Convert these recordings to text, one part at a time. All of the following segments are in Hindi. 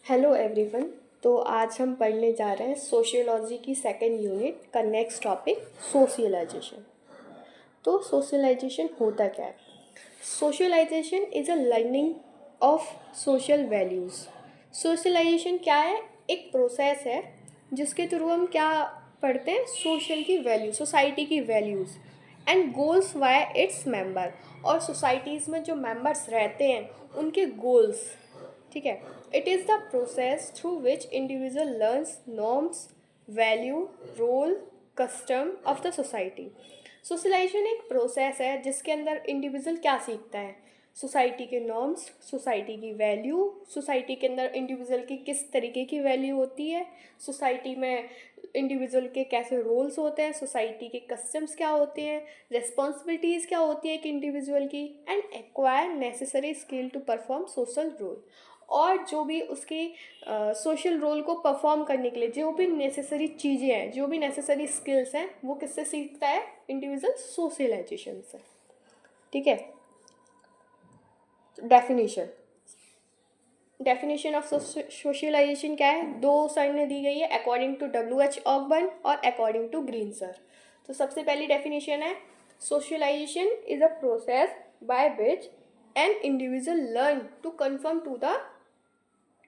Hello everyone. तो आज हम पढ़ने जा रहे हैं सोशियोलॉजी की सेकेंड यूनिट का नेक्स्ट टॉपिक सोशलाइजेशन। तो सोशलाइजेशन होता क्या है? Socialisation is a learning of social values. Socialisation क्या है? एक प्रोसेस है जिसके थ्रू हम क्या पढ़ते हैं, सोशल की वैल्यू, सोसाइटी की values and goals why its member, और सोसाइटीज़ में जो मेंबर्स रहते हैं उनके गोल्स। ठीक है। It is the process through which individual learns norms, value, role, custom of the society. Socialisation एक प्रोसेस है जिसके अंदर इंडिविजुअल क्या सीखता है, सोसाइटी के नॉर्म्स, सोसाइटी की वैल्यू, सोसाइटी के अंदर इंडिविजुअल की किस तरीके की वैल्यू होती है, सोसाइटी में इंडिविजुअल के कैसे रोल्स होते हैं, सोसाइटी के कस्टम्स क्या होते हैं, रिस्पॉन्सिबिलिटीज़ क्या होती है एक इंडिविजुअल की, and acquire necessary skill to perform social role. और जो भी उसके सोशल रोल को परफॉर्म करने के लिए जो भी नेसेसरी चीज़ें हैं, जो भी नेसेसरी स्किल्स हैं, वो किससे सीखता है? इंडिविजुअल सोशलाइजेशन से। ठीक है। डेफिनेशन डेफिनेशन ऑफ सोशलाइजेशन क्या है? दो सर ने दी गई है, अकॉर्डिंग टू W.H. ऑकबर्न और अकॉर्डिंग टू ग्रीन सर। तो सबसे पहली डेफिनेशन है, socialization is a process by which an individual learn to conform to the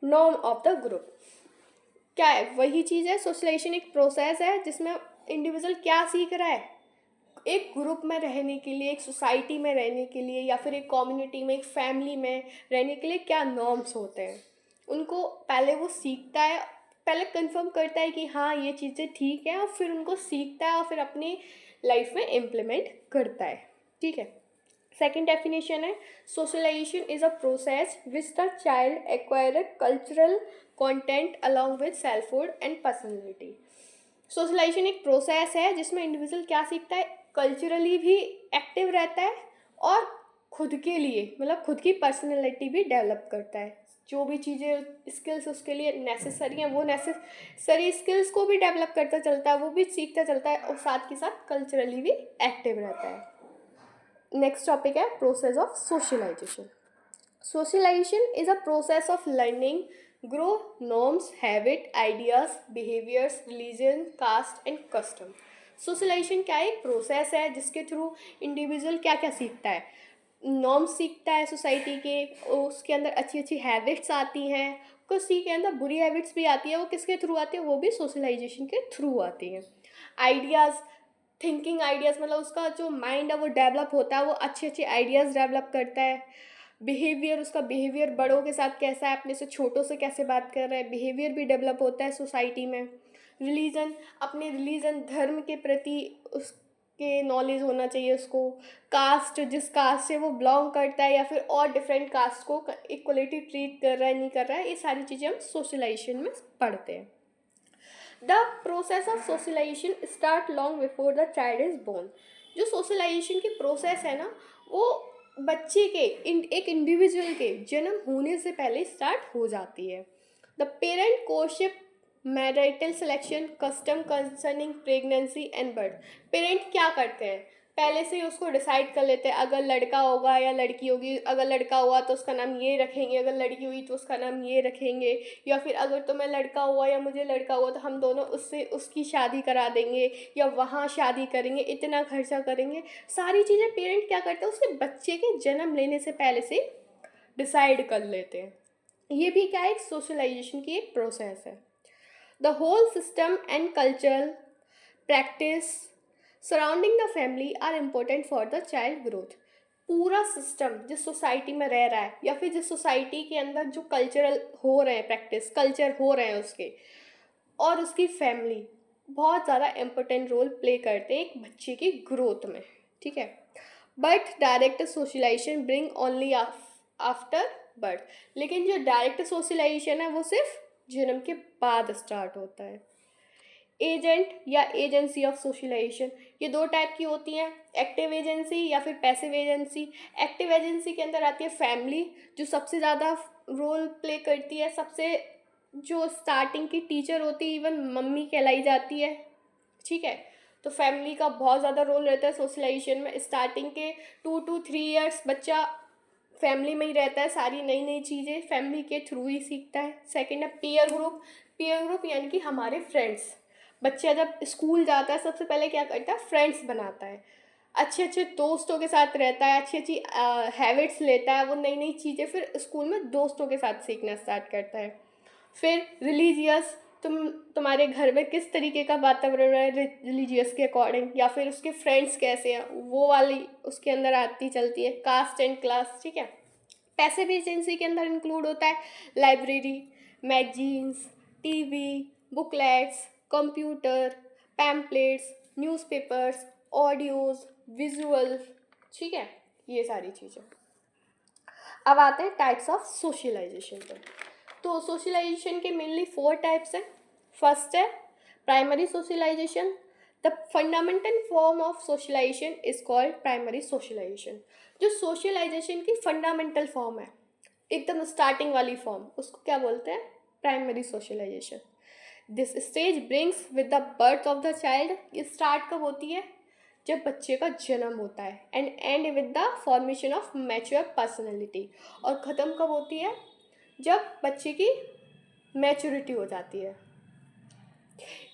norm of the group. क्या है? वही चीज़ है, सोशलाइजेशन एक प्रोसेस है जिसमें इंडिविजुअल क्या सीख रहा है, एक ग्रुप में रहने के लिए, एक सोसाइटी में रहने के लिए, या फिर एक कम्युनिटी में, एक फैमिली में रहने के लिए क्या नॉर्म्स होते हैं, उनको पहले वो सीखता है, पहले कंफर्म करता है कि हाँ ये चीज़ें ठीक है, और फिर उनको सीखता है और फिर अपनी लाइफ में इम्प्लीमेंट करता है। ठीक है। सेकेंड डेफिनेशन है, socialization is a process which the child acquire cultural content along with selfhood and personality. Socialization एक प्रोसेस है जिसमें इंडिविजुअल क्या सीखता है, कल्चरली भी एक्टिव रहता है और खुद के लिए, मतलब खुद की पर्सनैलिटी भी डेवलप करता है। जो भी चीज़ें स्किल्स उसके लिए नेसेसरी हैं, वो नेसेसरी स्किल्स को भी डेवलप करता चलता है, वो भी सीखता चलता है, और साथ के साथ कल्चरली भी एक्टिव रहता है। नेक्स्ट टॉपिक है process of socialization. Socialization is a process of learning, grow norms, habit, ideas, behaviors, religion, caste and custom. Socialization क्या है? एक प्रोसेस है जिसके थ्रू इंडिविजुअल क्या क्या सीखता है, नॉर्म्स सीखता है सोसाइटी के, उसके अंदर अच्छी अच्छी हैबिट्स आती हैं, किसी के अंदर बुरी हैबिट्स भी आती है, वो किसके थ्रू आती है? वो भी सोशलाइजेशन के थ्रू आती हैं। आइडियाज़, थिंकिंग आइडियाज़, मतलब उसका जो माइंड है वो डेवलप होता है, वो अच्छे अच्छे आइडियाज़ डेवलप करता है। बिहेवियर, उसका बिहेवियर बड़ों के साथ कैसा है, अपने से छोटों से कैसे बात कर रहा है, बिहेवियर भी डेवलप होता है सोसाइटी में। रिलीजन, अपने रिलीजन धर्म के प्रति उसके नॉलेज होना चाहिए उसको। कास्ट, जिस कास्ट से वो बिलोंग करता है या फिर और डिफरेंट कास्ट को इक्वलिटी ट्रीट कर रहा है नहीं कर रहा है, ये सारी चीज़ें हम सोशलाइजेशन में पढ़ते हैं। The process of socialization start long before the child is born. जो सोशलाइजेशन की प्रोसेस है ना, वो बच्चे के एक इंडिविजुअल के जन्म होने से पहले स्टार्ट हो जाती है। The parent courtship marital selection custom concerning pregnancy and birth. Parent क्या करते हैं, पहले से ही उसको डिसाइड कर लेते हैं, अगर लड़का होगा या लड़की होगी, अगर लड़का हुआ तो उसका नाम ये रखेंगे, अगर लड़की हुई तो उसका नाम ये रखेंगे, या फिर अगर तुम्हें लड़का हुआ या मुझे लड़का हुआ तो हम दोनों उससे उसकी शादी करा देंगे या वहाँ शादी करेंगे, इतना खर्चा करेंगे। सारी चीज़ें पेरेंट क्या करते हैं, उसके बच्चे के जन्म लेने से पहले से डिसाइड कर लेते हैं। ये भी क्या है, एक सोशलाइजेशन की एक प्रोसेस है। The whole system and cultural practice surrounding the family are important for the child growth. पूरा सिस्टम जिस सोसाइटी में रह रहा है या फिर जिस सोसाइटी के अंदर जो कल्चरल हो रहे हैं, प्रैक्टिस कल्चर हो रहे हैं उसके, और उसकी फैमिली बहुत ज़्यादा इम्पोर्टेंट रोल प्ले करते हैं एक बच्चे की ग्रोथ में। ठीक है। But direct socialization bring only after birth. लेकिन जो डायरेक्ट सोशलाइजेशन है वो सिर्फ जन्म के बाद स्टार्ट होता है। एजेंट या एजेंसी ऑफ सोशलाइजेशन, ये दो टाइप की होती हैं, एक्टिव एजेंसी या फिर पैसिव एजेंसी। एक्टिव एजेंसी के अंदर आती है फैमिली, जो सबसे ज़्यादा रोल प्ले करती है, सबसे जो स्टार्टिंग की टीचर होती है, इवन मम्मी कहलाई जाती है। ठीक है। तो फैमिली का बहुत ज़्यादा रोल रहता है सोशलाइजेशन में। स्टार्टिंग के 2 to 3 years बच्चा फैमिली में ही रहता है, सारी नई नई चीज़ें फैमिली के थ्रू ही सीखता है। सेकंड है पीयर ग्रुप। पीयर ग्रुप यानी कि हमारे फ्रेंड्स। बच्चा जब स्कूल जाता है सबसे पहले क्या करता है, फ्रेंड्स बनाता है, अच्छे अच्छे दोस्तों के साथ रहता है, अच्छी अच्छी हैबिट्स लेता है, वो नई नई चीज़ें फिर स्कूल में दोस्तों के साथ सीखना स्टार्ट करता है। फिर रिलीजियस, तुम्हारे घर में किस तरीके का वातावरण है रिलीजियस के अकॉर्डिंग, या फिर उसके फ्रेंड्स कैसे हैं, वो वाली उसके अंदर आती चलती है। कास्ट एंड क्लास, ठीक है। पैसे भी एजेंसी के अंदर इंक्लूड होता है, library, magazines, TV, booklets, computer, pamphlets, newspapers, audios, visual, ठीक है, ये सारी चीज़ें। अब आते हैं टाइप्स ऑफ सोशलाइजेशन पर। तो सोशलाइजेशन के मेनली 4 टाइप्स हैं। फर्स्ट है primary socialization. The fundamental form of socialization is called primary socialization. जो सोशलाइजेशन की फंडामेंटल फॉर्म है, एकदम स्टार्टिंग वाली फॉर्म, उसको क्या बोलते हैं, primary socialization. This stage brings with the birth of the child. ये स्टार्ट कब होती है, जब बच्चे का जन्म होता है, and with the formation of mature personality. और ख़त्म कब होती है, जब बच्चे की मैच्योरिटी हो जाती है।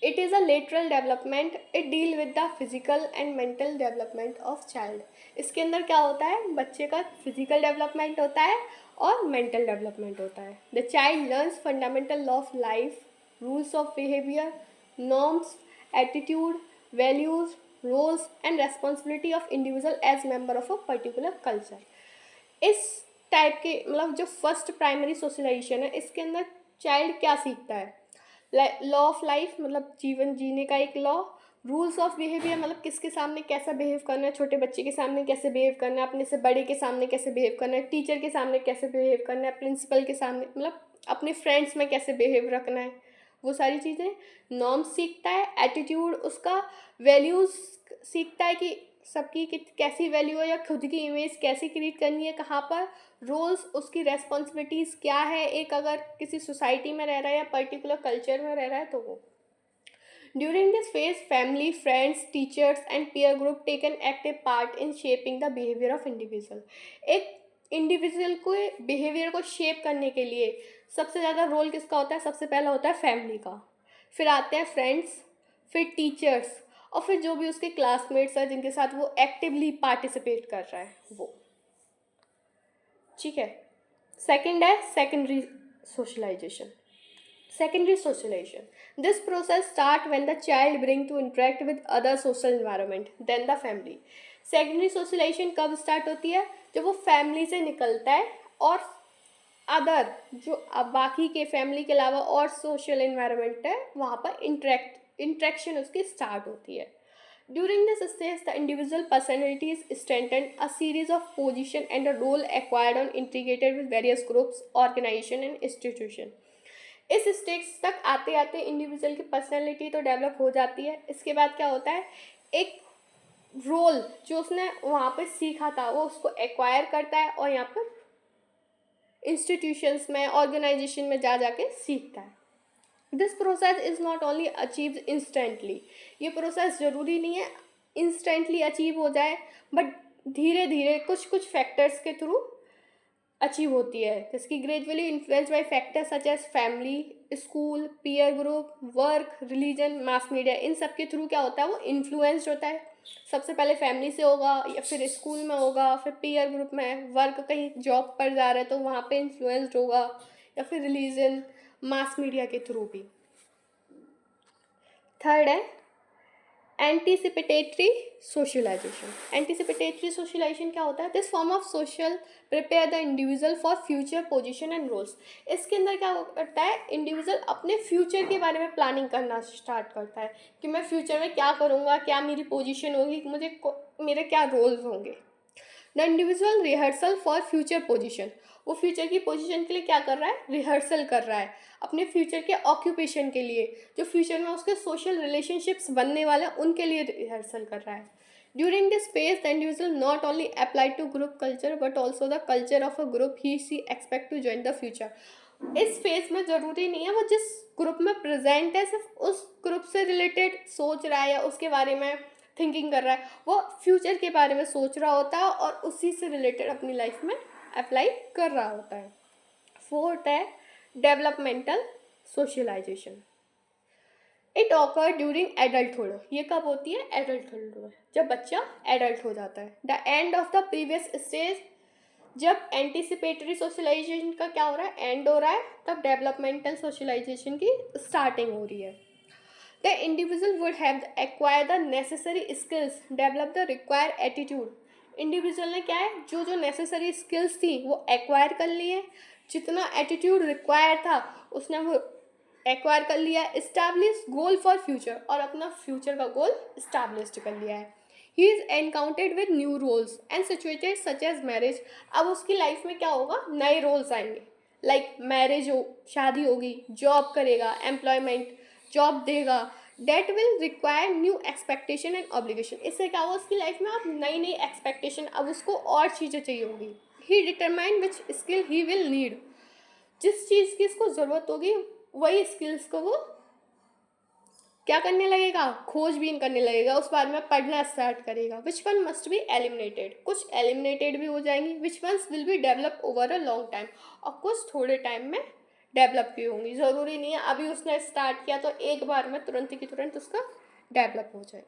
It is a lateral development, it deal with the physical and mental development of child. इसके अंदर क्या होता है, बच्चे का फिजिकल डेवलपमेंट होता है और मेंटल डेवलपमेंट होता है। The child learns fundamental law of life, rules of behaviour, norms, attitude, values, roles and responsibility of individual as member of a particular culture. इस टाइप के मतलब जो फर्स्ट प्राइमरी सोशलाइजेशन है, इसके अंदर चाइल्ड क्या सीखता है, लॉ ऑफ लाइफ मतलब जीवन जीने का एक लॉ, रूल्स ऑफ बिहेवियर मतलब किसके सामने कैसा बिहेव करना है, छोटे बच्चे के सामने कैसे बिहेव करना है, अपने से बड़े के सामने कैसे बिहेव करना है, टीचर के सामने कैसे बिहेव करना है, प्रिंसिपल के सामने मतलब अपने फ्रेंड्स में कैसे बिहेव रखना है, वो सारी चीज़ें। नॉर्म्स सीखता है, एटीट्यूड उसका, वैल्यूज़ सीखता है कि सबकी कैसी वैल्यू है या खुद की इमेज कैसी क्रिएट करनी है, कहाँ पर, रोल्स उसकी रेस्पॉन्सिबिलिटीज़ क्या है, एक अगर किसी सोसाइटी में रह रहा है या पर्टिकुलर कल्चर में रह रहा है तो वो। During this phase family, friends, teachers and peer group take an active part in shaping the behaviour of individual. एक इंडिविजुअल को बिहेवियर को शेप करने के लिए सबसे ज़्यादा रोल किसका होता है, सबसे पहला होता है फैमिली का, फिर आते हैं फ्रेंड्स, फिर टीचर्स, और फिर जो भी उसके क्लासमेट्स हैं जिनके साथ वो एक्टिवली पार्टिसिपेट कर रहा है वो, ठीक है। सेकंड है secondary socialization. Secondary socialization. This process start when the child bring to interact with other social environment than the family. Secondary socialization कब start होती है, जब वो family से निकलता है और अदर जो बाकी के फैमिली के अलावा और सोशल इन्वायरमेंट है वहाँ पर इंट्रैक्शन उसकी स्टार्ट होती है। During this stage the individual personality is strengthened, a series of position and a role acquired on integrated with various groups, organisation and institution. इस स्टेज तक आते आते इंडिविजुअल की पर्सनैलिटी तो डेवलप हो जाती है, इसके बाद क्या होता है, एक रोल जो उसने वहाँ पे सीखा था वो उसको एक्वायर करता है और यहाँ पर इंस्टीट्यूशंस में, ऑर्गेनाइजेशन में जा जाके सीखता है। This process is not only achieve instantly, ये प्रोसेस ज़रूरी नहीं है इंस्टेंटली अचीव हो जाए, बट धीरे धीरे कुछ कुछ फैक्टर्स के थ्रू अचीव होती है, जिसकी gradually influence by factors such as family, school, peer group, work, religion, mass media. इन सब के थ्रू क्या होता है, वो इन्फ्लुएंस्ड होता है। सबसे पहले फैमिली से होगा, या फिर स्कूल में होगा, फिर पीयर ग्रुप में, वर्क कहीं जॉब पर जा रहा है तो वहाँ पे इन्फ्लुएंस्ड होगा, या फिर रिलीजन, मास मीडिया के थ्रू भी। थर्ड है एंटीसिपेटेटरी सोशलाइजेशन। एंटीसिपेटेटरी सोशलाइजेशन क्या होता है, this form of social prepare the individual for future position and roles. इसके अंदर क्या करता है, इंडिविजुअल अपने फ्यूचर के बारे में प्लानिंग करना स्टार्ट करता है कि मैं फ्यूचर में क्या करूँगा, क्या मेरी पोजीशन होगी, मेरे क्या रोल्स होंगे। The individual rehearsal for future position, वो फ्यूचर की पोजीशन के लिए क्या कर रहा है, रिहर्सल कर रहा है अपने फ्यूचर के ऑक्यूपेशन के लिए, जो फ्यूचर में उसके सोशल रिलेशनशिप्स बनने वाले हैं उनके लिए रिहर्सल कर रहा है। During this phase the individual not only apply to group culture but also the culture of a group he see expect to join the future. इस फेज में ज़रूरी नहीं है वो जिस ग्रुप में प्रेजेंट है सिर्फ उस ग्रुप से रिलेटेड सोच रहा है या उसके बारे में थिंकिंग कर रहा है, वो फ्यूचर के बारे में सोच रहा होता है और उसी से रिलेटेड अपनी लाइफ में अप्लाई कर रहा होता है। फोर्थ है developmental socialization. It occur during adulthood. ये कब होती है? एडल्टहुड में, जब बच्चा एडल्ट हो जाता है। The end of the previous stage, जब एंटिसिपेटरी सोशलाइजेशन का क्या हो रहा है? एंड हो रहा है, तब डेवलपमेंटल सोशलाइजेशन की स्टार्टिंग हो रही है। The individual would have acquire the necessary skills, develop the require attitude. Individual ने क्या है, जो जो नेसेसरी स्किल्स थी वो एक्वायर कर ली है, जितना एटीट्यूड रिक्वायर था उसने वो एक्वायर कर लिया। इस्टेब्लिश गोल फॉर फ्यूचर, और अपना फ्यूचर का गोल इस्टेब्लिश कर लिया है। He is encountered with new roles and situated such as marriage. अब उसकी लाइफ में क्या होगा? नए रोल्स आएंगे, लाइक मैरिज हो, शादी होगी, जॉब करेगा, एम्प्लॉयमेंट, जॉब देगा। That will require new expectation and obligation. इससे क्या होगा? उसकी लाइफ में अब नई नई एक्सपेक्टेशन, अब उसको और चीज़ें चाहिए होंगी। He determine which skill he will need. जिस चीज़ की इसको ज़रूरत होगी वही स्किल्स को वो क्या करने लगेगा? खोजबीन करने लगेगा, उस बारे में पढ़ना स्टार्ट करेगा। Which one must be eliminated, कुछ एलिमिनेटेड भी हो जाएंगी। Which ones will be develop over a long time, और कुछ थोड़े टाइम में डेवलप भी होंगी। ज़रूरी नहीं है अभी उसने स्टार्ट किया तो एक बार में तुरंत की तुरंत उसका डेवलप हो जाए।